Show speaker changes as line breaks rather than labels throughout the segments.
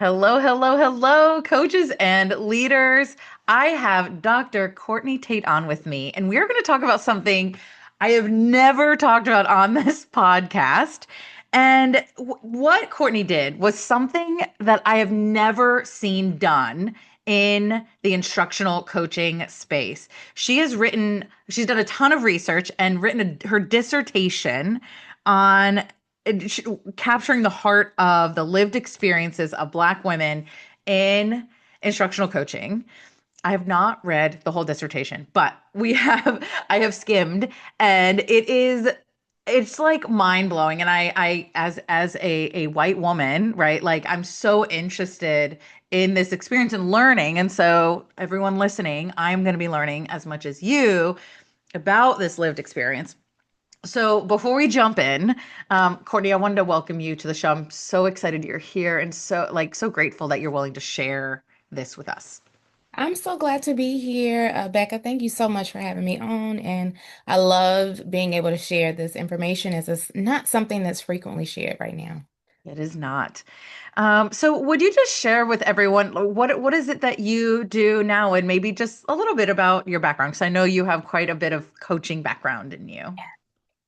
Hello, hello, hello, coaches and leaders. I have Dr. Courtney Tate on with me, and we are going to talk about something I have never talked about on this podcast. And what Courtney did was something that I have never seen done in the instructional coaching space. She's done a ton of research and written her dissertation on it- capturing the heart of the lived experiences of Black women in instructional coaching. I have not read the whole dissertation, but I have skimmed, and it's like mind blowing. And as a white woman, right? Like, I'm so interested in this experience and learning. And so everyone listening, I'm going to be learning as much as you about this lived experience. So before we jump in, Courtney, I wanted to welcome you to the show. I'm so excited you're here and so grateful that you're willing to share this with us.
I'm so glad to be here, Becca. Thank you so much for having me on. And I love being able to share this information as it's not something that's frequently shared right now.
It is not. So would you just share with everyone what is it that you do now, and maybe just a little bit about your background? Because I know you have quite a bit of coaching background in you.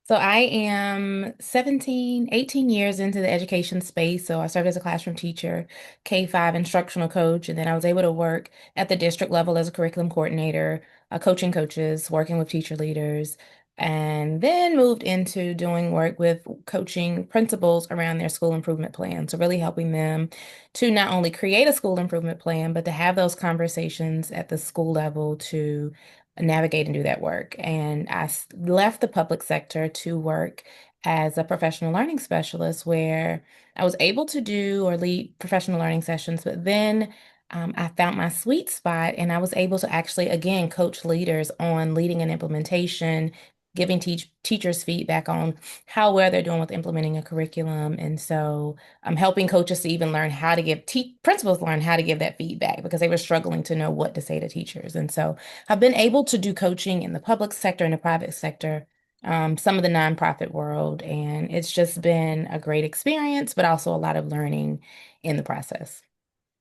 So I am 17, 18 years into the education space. So I served as a classroom teacher, K-5 instructional coach, and then I was able to work at the district level as a curriculum coordinator, coaching coaches, working with teacher leaders, and then moved into doing work with coaching principals around their school improvement plan. So really helping them to not only create a school improvement plan, but to have those conversations at the school level to navigate and do that work. And left the public sector to work as a professional learning specialist, where I was able to do or lead professional learning sessions, but then I found my sweet spot and I was able to actually, again, coach leaders on leading an implementation, giving teachers feedback on how well they're doing with implementing a curriculum. And so I'm helping coaches to even learn how to give principals learn how to give that feedback because they were struggling to know what to say to teachers. And so I've been able to do coaching in the public sector and the private sector, some of the nonprofit world, and it's just been a great experience, but also a lot of learning in the process.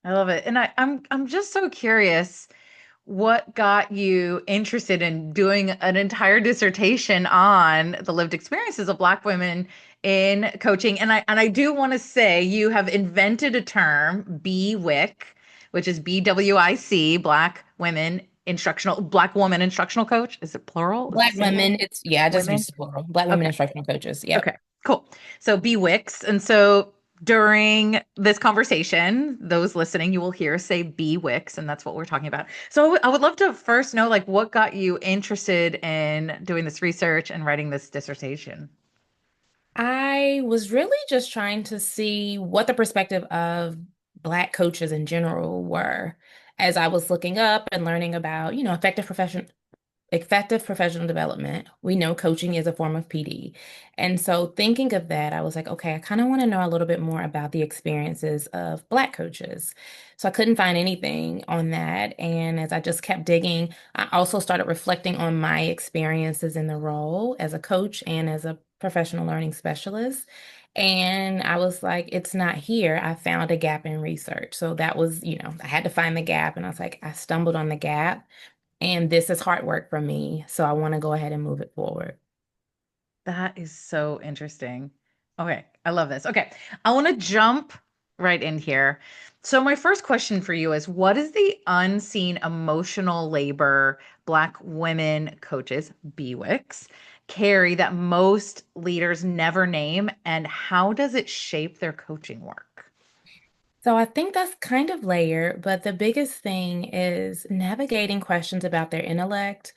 I love it. And I'm just so curious what got you interested in doing an entire dissertation on the lived experiences of Black women in coaching. And I do want to say you have invented a term, BWIC, which is BWIC, Black woman instructional coach. Is it plural? Is it
Black
single?
women, I just
Women?
use the plural. Black women
Okay.
instructional coaches. Yep.
Okay, cool. So BWICs. And so during this conversation, those listening, you will hear say BWICs, and that's what we're talking about. So I would love to first know, like, what got you interested in doing this research and writing this dissertation?
I was really just trying to see what the perspective of Black coaches in general were as I was looking up and learning about, effective professional development. We know coaching is a form of PD. And so thinking of that, I was like, okay, I kind of want to know a little bit more about the experiences of Black coaches. So I couldn't find anything on that. And as I just kept digging, I also started reflecting on my experiences in the role as a coach and as a professional learning specialist. And I was like, it's not here. I found a gap in research. So that was, I had to find the gap. And I was like, I stumbled on the gap. And this is hard work for me, so I want to go ahead and move it forward.
That is so interesting. Okay, I love this. Okay, I want to jump right in here. So, my first question for you is, what is the unseen emotional labor Black women coaches, BWICs, carry that most leaders never name, and how does it shape their coaching work?
So I think that's kind of layered, but the biggest thing is navigating questions about their intellect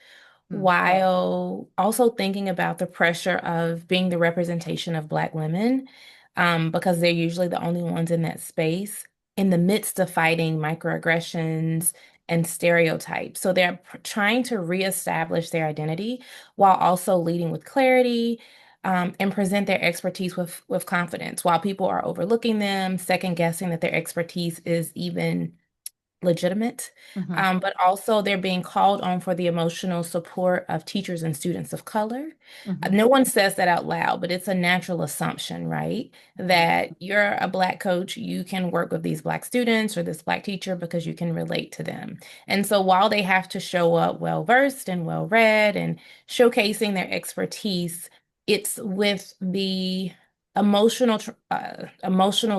Hmm.
while also thinking about the pressure of being the representation of Black women, because they're usually the only ones in that space in the midst of fighting microaggressions and stereotypes. So they're trying to reestablish their identity while also leading with clarity, and present their expertise with confidence while people are overlooking them, second guessing that their expertise is even legitimate,
Hmm.
but also they're being called on for the emotional support of teachers and students of color.
Hmm.
No one says that out loud, but it's a natural assumption, right?
Hmm.
That you're a Black coach, you can work with these Black students or this Black teacher because you can relate to them. And so while they have to show up well versed and well read and showcasing their expertise, it's with the emotional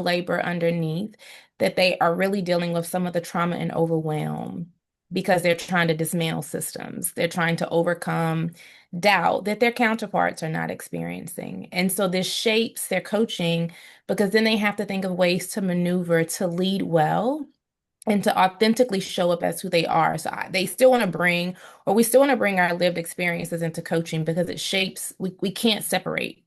labor underneath that they are really dealing with some of the trauma and overwhelm because they're trying to dismantle systems. They're trying to overcome doubt that their counterparts are not experiencing. And so this shapes their coaching because then they have to think of ways to maneuver to lead well and to authentically show up as who they are. So they still want to bring, or we still want to bring our lived experiences into coaching because it shapes, we can't separate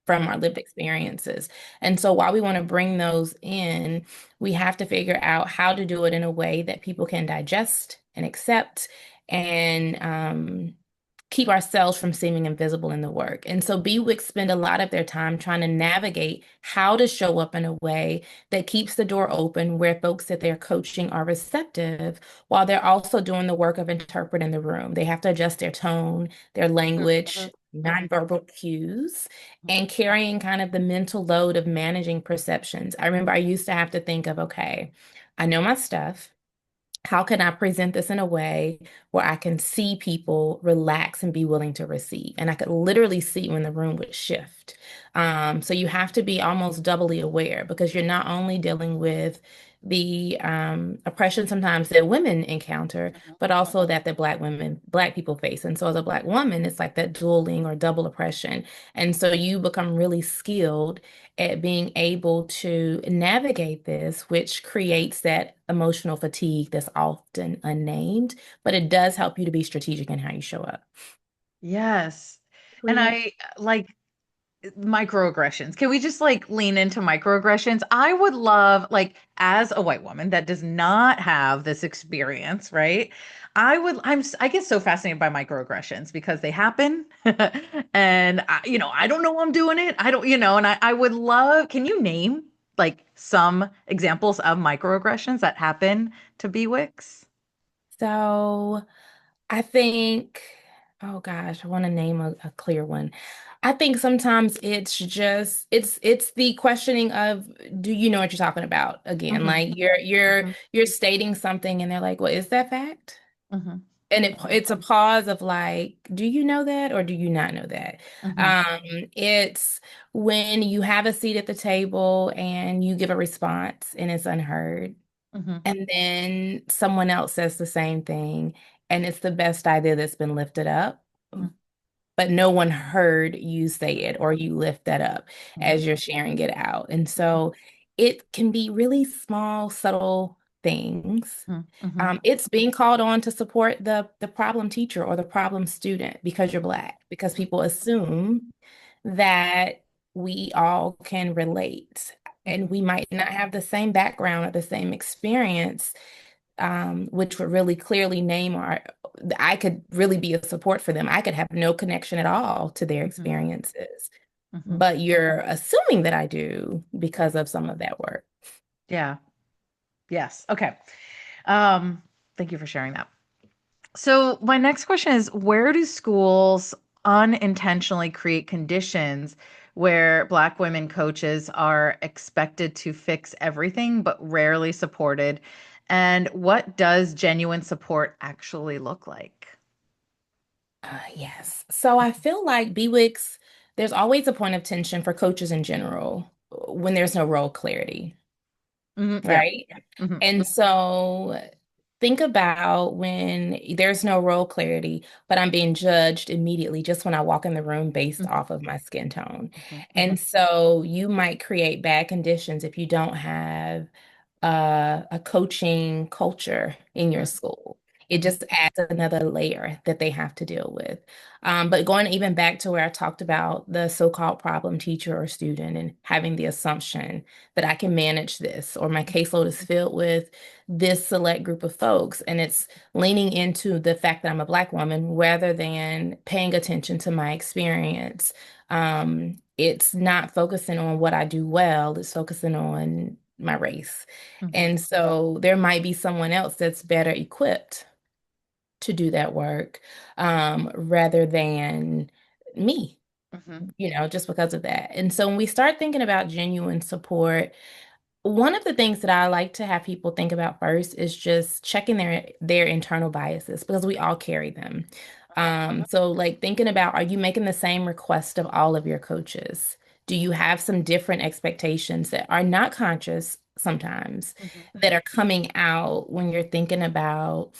from our lived experiences. And so while we want to bring those in, we have to figure out how to do it in a way that people can digest and accept and keep ourselves from seeming invisible in the work. And so BWICs spend a lot of their time trying to navigate how to show up in a way that keeps the door open where folks that they're coaching are receptive while they're also doing the work of interpreting the room. They have to adjust their tone, their language, nonverbal cues, and carrying kind of the mental load of managing perceptions. I remember I used to have to think of, okay, I know my stuff. How can I present this in a way where I can see people relax and be willing to receive? And I could literally see when the room would shift. So you have to be almost doubly aware because you're not only dealing with the oppression sometimes that women encounter, but also that the Black people face. And so as a Black woman, it's like that dueling or double oppression. And so you become really skilled at being able to navigate this, which creates that emotional fatigue that's often unnamed, but it does help you to be strategic in how you show up.
Yes. And
Clear.
I like microaggressions. Can we just like lean into microaggressions? I would love, like, as a white woman that does not have this experience, right? I get so fascinated by microaggressions because they happen. And I don't know I'm doing it. I don't, and I would love, can you name like some examples of microaggressions that happen to BWICs?
So I think, oh gosh, I want to name a clear one. I think sometimes it's just it's the questioning of do you know what you're talking about again?
Hmm.
Like you're stating something and they're like, well, is that fact?
Hmm.
And it's a pause of like, do you know that or do you not know that?
Hmm.
Um, it's when you have a seat at the table and you give a response and it's unheard,
Hmm.
and then someone else says the same thing, and it's the best idea that's been lifted up, but no one heard you say it or you lift that up
Hmm.
as you're sharing it out. And so it can be really small, subtle things.
Hmm. Hmm.
It's being called on to support the problem teacher or the problem student because you're Black, because people assume that we all can relate. And we might not have the same background or the same experience, which would really clearly name I could really be a support for them. I could have no connection at all to their
Hmm.
experiences,
Hmm.
but you're assuming that I do because of some of that work.
Yeah. Yes. Okay. Um, Thank you for sharing that. So my next question is, where do schools unintentionally create conditions where Black women coaches are expected to fix everything but rarely supported? And what does genuine support actually look like?
Yes. So I feel like BWICS, there's always a point of tension for coaches in general when there's no role clarity,
Hmm. Yeah.
right?
Hmm.
And so think about when there's no role clarity, but I'm being judged immediately just when I walk in the room based off of my skin tone.
Hmm.
And so you might create bad conditions if you don't have a coaching culture in your school. It
Hmm.
just adds another layer that they have to deal with. But going even back to where I talked about the so-called problem teacher or student and having the assumption that I can manage this or my caseload is filled with this select group of folks. And it's leaning into the fact that I'm a Black woman rather than paying attention to my experience. it's not focusing on what I do well, it's focusing on my race.
Hmm.
And so there might be someone else that's better equipped to do that work, rather than me,
Hmm.
just because of that. And so when we start thinking about genuine support, one of the things that I like to have people think about first is just checking their internal biases because we all carry them. So like thinking about, are you making the same request of all of your coaches? Do you have some different expectations that are not conscious sometimes
Hmm.
that are coming out when you're thinking about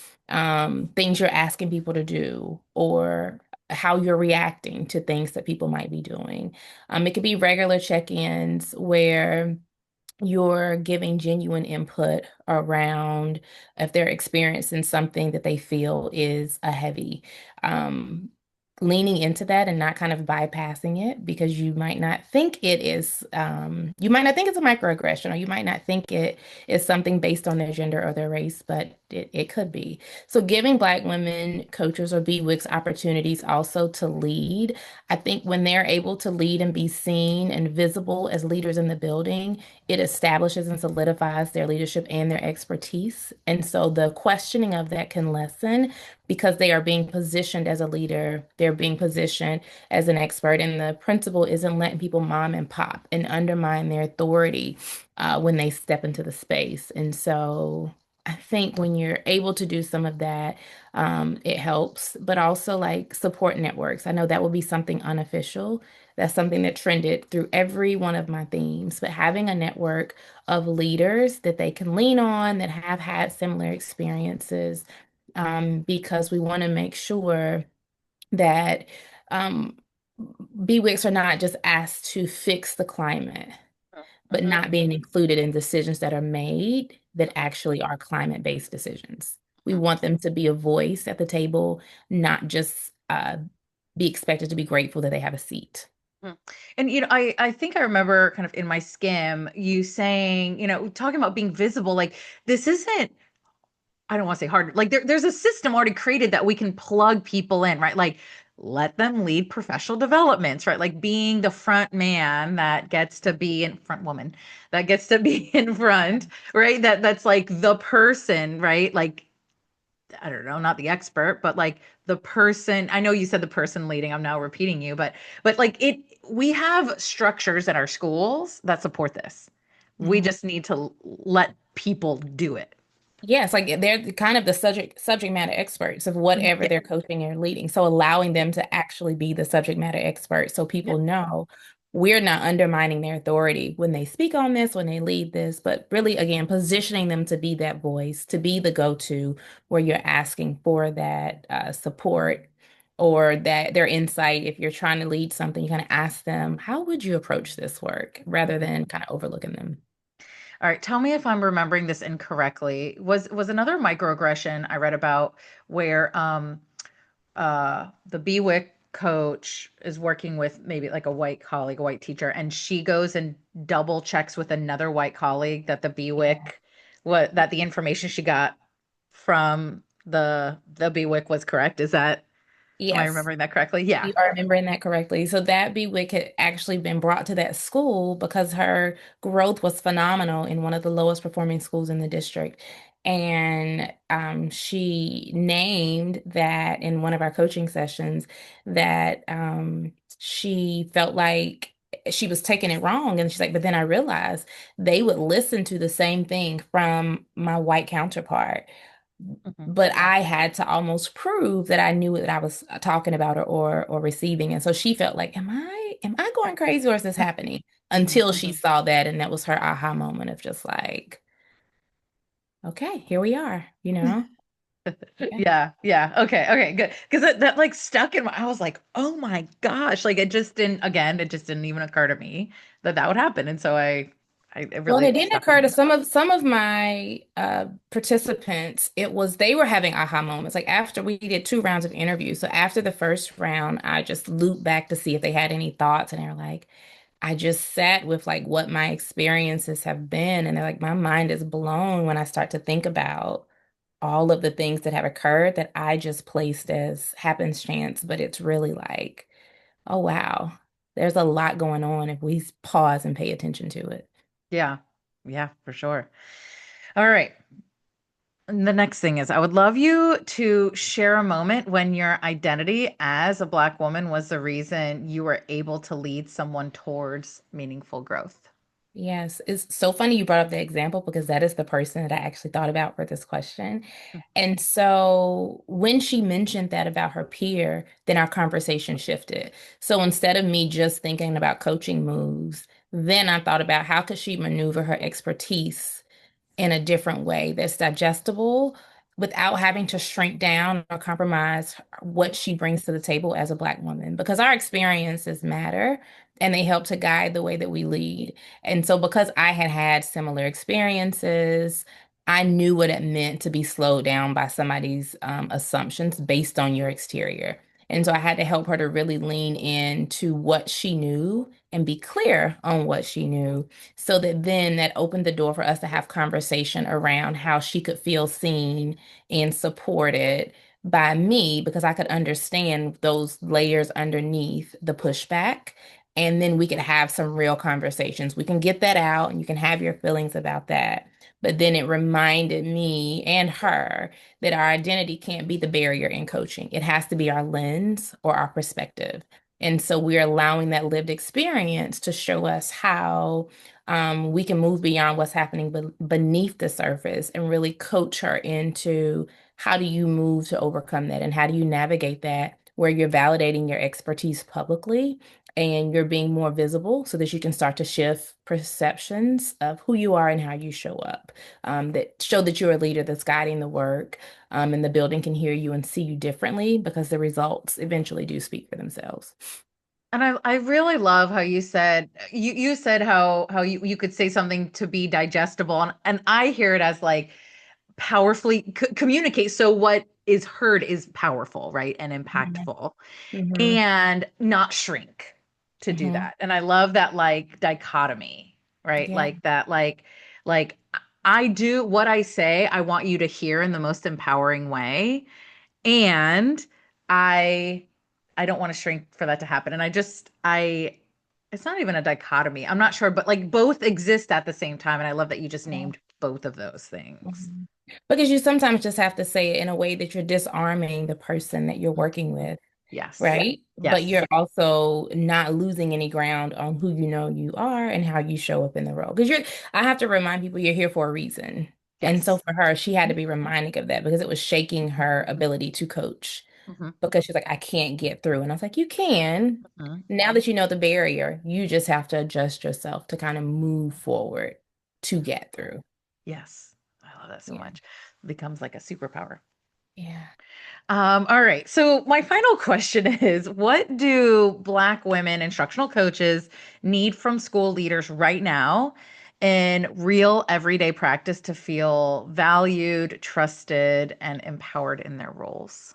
things you're asking people to do or how you're reacting to things that people might be doing? It could be regular check-ins where you're giving genuine input around if they're experiencing something that they feel is a heavy. Um, Leaning into that and not kind of bypassing it because you might not think it is, you might not think it's a microaggression, or you might not think it is something based on their gender or their race, but it could be. So giving Black women coaches or BWICs opportunities also to lead. I think when they're able to lead and be seen and visible as leaders in the building, it establishes and solidifies their leadership and their expertise. And so the questioning of that can lessen because they are being positioned as a leader, they're being positioned as an expert, and the principal isn't letting people mom and pop and undermine their authority when they step into the space. And so I think when you're able to do some of that, it helps, but also like support networks. I know that will be something unofficial. That's something that trended through every one of my themes, but having a network of leaders that they can lean on that have had similar experiences, because we want to make sure that um, BWICs are not just asked to fix the climate, but
Hmm.
not being included in decisions that are made that actually are climate-based decisions. We want them to be a voice at the table, not just be expected to be grateful that they have a seat.
Mhm. And I think I remember kind of in my skim you saying, talking about being visible, like this isn't, I don't want to say hard, like there's a system already created that we can plug people in, right? Like let them lead professional developments, right? Like being the front man that gets to be in front woman that gets to be in front, right? That's like the person, right? Like I don't know, not the expert, but like the person, I know you said the person leading, I'm now repeating you, but like we have structures at our schools that support this. We
Mhm.
just need to let people do it.
Yes, like they're kind of the subject matter experts of whatever
Yeah.
they're coaching or leading. So allowing them to actually be the subject matter expert so
Yeah.
people know we're not undermining their authority when they speak on this, when they lead this, but really, again, positioning them to be that voice, to be the go-to where you're asking for that support or that their insight. If you're trying to lead something, you kind of ask them, how would you approach this work rather
Mhm.
than kind of overlooking them?
All right, tell me if I'm remembering this incorrectly. Was another microaggression I read about where the BWIC coach is working with maybe like a white colleague, a white teacher, and she goes and double checks with another white colleague that the BWIC what that the information she got from the BWIC was correct. Is that, am I
Yes.
remembering that correctly? Yeah.
You are remembering that correctly. So that Bewick had actually been brought to that school because her growth was phenomenal in one of the lowest performing schools in the district. And she named that in one of our coaching sessions that she felt like she was taking it wrong. And she's like, but then I realized they would listen to the same thing from my white counterpart,
Mhm.
but I had to almost prove that I knew what I was talking about or receiving. And so she felt like, am I going crazy or is this happening?
Mhm.
Until she
Mhm.
saw that, and that was her aha moment of just like, okay, here we are, Okay.
Yeah, yeah. Okay, okay, good. Because that like stuck in my, I was like, oh my gosh. Like it just didn't, again, it just didn't even occur to me that that would happen. And so I it
Well, and
really
it didn't
stuck with
occur to
me.
some of my participants. It was they were having aha moments. Like after we did 2 rounds of interviews. So after the first round, I just looped back to see if they had any thoughts, and they're like, I just sat with like what my experiences have been, and they're like, my mind is blown when I start to think about all of the things that have occurred that I just placed as happenstance, but it's really like, oh wow. There's a lot going on if we pause and pay attention to it.
Yeah. Yeah, for sure. All right. And the next thing is, I would love you to share a moment when your identity as a Black woman was the reason you were able to lead someone towards meaningful growth.
Yes, it's so funny you brought up the example because that is the person that I actually thought about for this question. And so when she mentioned that about her peer, then our conversation shifted. So instead of me just thinking about coaching moves, then I thought about how could she maneuver her expertise in a different way that's digestible without having to shrink down or compromise what she brings to the table as a Black woman. Because our experiences matter and they help to guide the way that we lead. And so, because I had had similar experiences, I knew what it meant to be slowed down by somebody's assumptions based on your exterior. And so I had to help her to really lean into what she knew and be clear on what she knew so that then that opened the door for us to have conversation around how she could feel seen and supported by me because I could understand those layers underneath the pushback. And then we could have some real conversations. We can get that out and you can have your feelings about that. But then it reminded me and her that our identity can't be the barrier in coaching. It has to be our lens or our perspective. And so we're allowing that lived experience to show us how we can move beyond what's happening beneath the surface and really coach her into how do you move to overcome that and how do you navigate that where you're validating your expertise publicly and you're being more visible so that you can start to shift perceptions of who you are and how you show up that show that you're a leader that's guiding the work and the building can hear you and see you differently because the results eventually do speak for themselves.
And I really love how you said how you could say something to be digestible, and I hear it as like powerfully communicate. So what is heard is powerful, right? And
Mhm.
impactful,
Mhm.
and not shrink to do
Mhm.
that. And I love that like dichotomy, right?
Yeah.
Like that, like I do what I say, I want you to hear in the most empowering way. And I I don't want to shrink for that to happen. And I it's not even a dichotomy. I'm not sure, but like both exist at the same time. And I love that you just named both of those things.
Mhm. Because you sometimes just have to say it in a way that you're disarming the person that you're working with,
Yes.
right? But
Yes.
you're also not losing any ground on who you know you are and how you show up in the role. Because I have to remind people you're here for a reason. And so
Yes.
for her, she had to be reminded of that because it was shaking her ability to coach
Hmm.
because she's like, I can't get through. And I was like, you can.
Hmm.
Now that you know the barrier, you just have to adjust yourself to kind of move forward to get through.
Yes. I love that so
Yeah.
much. It becomes like a superpower.
Yeah.
All right. So my final question is, what do Black women instructional coaches need from school leaders right now in real everyday practice to feel valued, trusted, and empowered in their roles?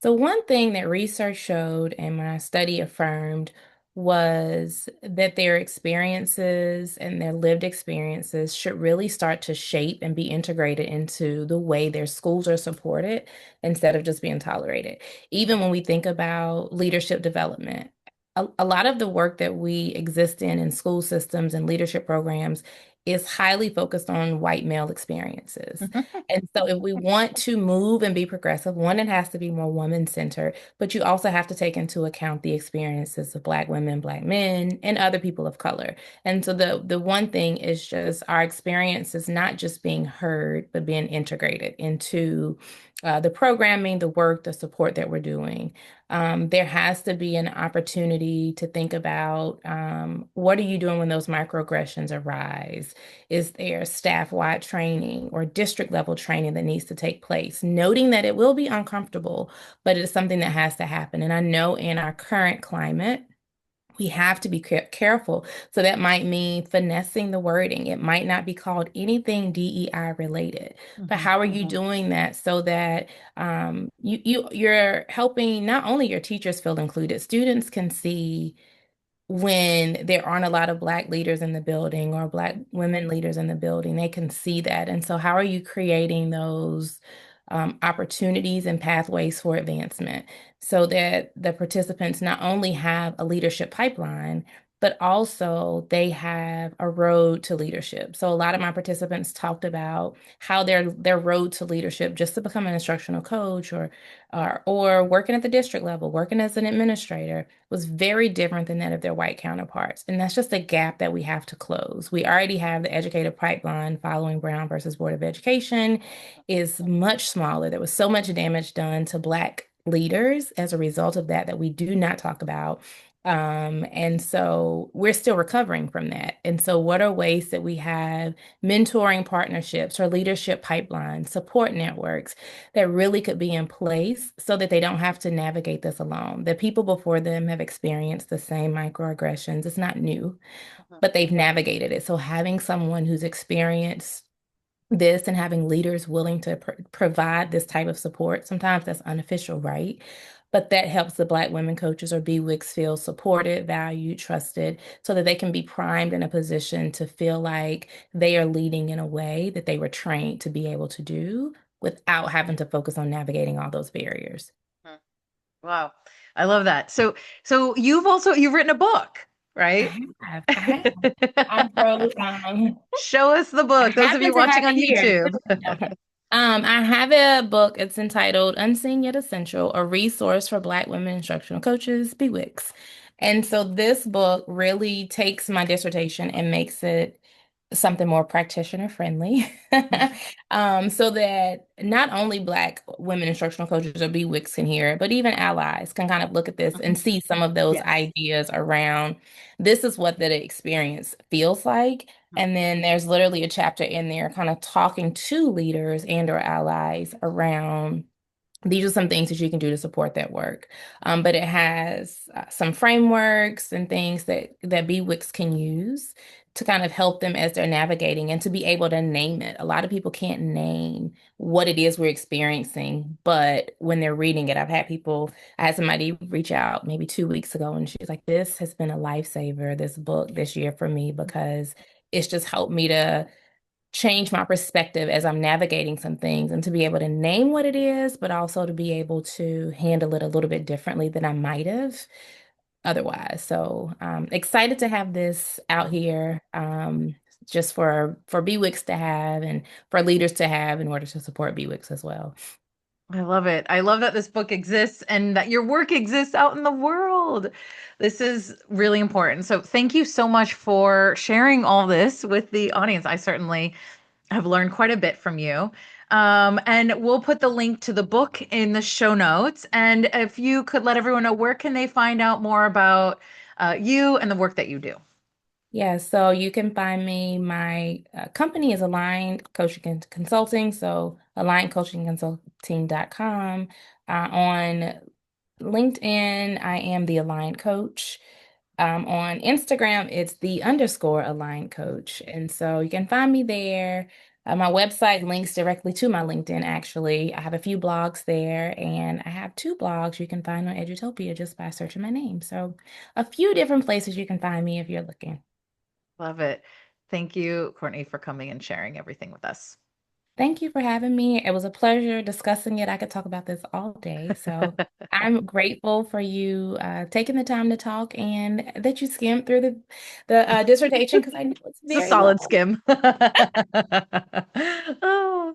So one thing that research showed and my study affirmed was that their experiences and their lived experiences should really start to shape and be integrated into the way their schools are supported instead of just being tolerated. Even when we think about leadership development, a lot of the work that we exist in school systems and leadership programs is highly focused on white male experiences. And so if we want to move and be progressive, one, it has to be more woman-centered, but you also have to take into account the experiences of Black women, Black men, and other people of color. And so the one thing is just our experience is not just being heard, but being integrated into the programming, the work, the support that we're doing. There has to be an opportunity to think about what are you doing when those microaggressions arise? Is there staff-wide training or district level training that needs to take place? Noting that it will be uncomfortable, but it's something that has to happen. And I know in our current climate, we have to be careful. So that might mean finessing the wording. It might not be called anything DEI related, but
Mhm.
how are you doing that so that you're helping not only your teachers feel included, students can see when there aren't a lot of Black leaders in the building or Black women leaders in the building, they can see that. And so, how are you creating those opportunities and pathways for advancement so that the participants not only have a leadership pipeline, but also they have a road to leadership. So a lot of my participants talked about how their road to leadership just to become an instructional coach or working at the district level, working as an administrator was very different than that of their white counterparts. And that's just a gap that we have to close. We already have the educative pipeline following Brown versus Board of Education is much smaller. There was so much damage done to Black leaders as a result of that that we do not talk about. And so we're still recovering from that. And so, what are ways that we have mentoring partnerships or leadership pipelines, support networks that really could be in place so that they don't have to navigate this alone? The people before them have experienced the same microaggressions. It's not new, but they've navigated it. So, having someone who's experienced this and having leaders willing to provide this type of support. Sometimes that's unofficial, right? But that helps the Black women coaches or BWICs feel supported, valued, trusted, so that they can be primed in a position to feel like they are leading in a way that they were trained to be able to do without having to focus on navigating all those barriers.
Mhm. Wow. I love that. So you've written a book, right?
I have. I wrote,
Show us the
I
book. Those of
happen
you
to
watching
have
on
it here.
YouTube.
Okay. I have a book. It's entitled Unseen Yet Essential, a resource for Black women instructional coaches, BWICs. And so this book really takes my dissertation and makes it something more practitioner friendly. So that not only Black women instructional coaches or BWICs can hear it, but even allies can kind of look at this and
Mhm.
see some of those
Yes.
ideas around this is what the experience feels like. And then there's literally a chapter in there kind of talking to leaders and or allies around these are some things that you can do to support that work. But it has some frameworks and things that BWICs can use to kind of help them as they're navigating and to be able to name it. A lot of people can't name what it is we're experiencing, but when they're reading it, I had somebody reach out maybe 2 weeks ago and she's like, this has been a lifesaver, this book this year for me, because it's just helped me to change my perspective as I'm navigating some things and to be able to name what it is, but also to be able to handle it a little bit differently than I might have otherwise. So excited to have this out here just for BWICs to have and for leaders to have in order to support BWICs as well.
I love it. I love that this book exists and that your work exists out in the world. This is really important. So, thank you so much for sharing all this with the audience. I certainly have learned quite a bit from you. And we'll put the link to the book in the show notes. And if you could let everyone know, where can they find out more about you and the work that you do?
Yeah, so you can find me. My company is Aligned Coaching and Consulting, so alignedcoachingconsulting.com. On LinkedIn, I am the Aligned Coach. On Instagram, it's the underscore Aligned Coach. And so you can find me there. My website links directly to my LinkedIn, actually. I have a few blogs there, and I have two blogs you can find on Edutopia just by searching my name. So a few different places you can find me if you're looking.
Love it. Thank you, Courtney, for coming and sharing everything with us.
Thank you for having me. It was a pleasure discussing it. I could talk about this all day. So I'm grateful for you taking the time to talk and that you skimmed through the dissertation because I know it's
It's a
very
solid
long.
skim. Oh.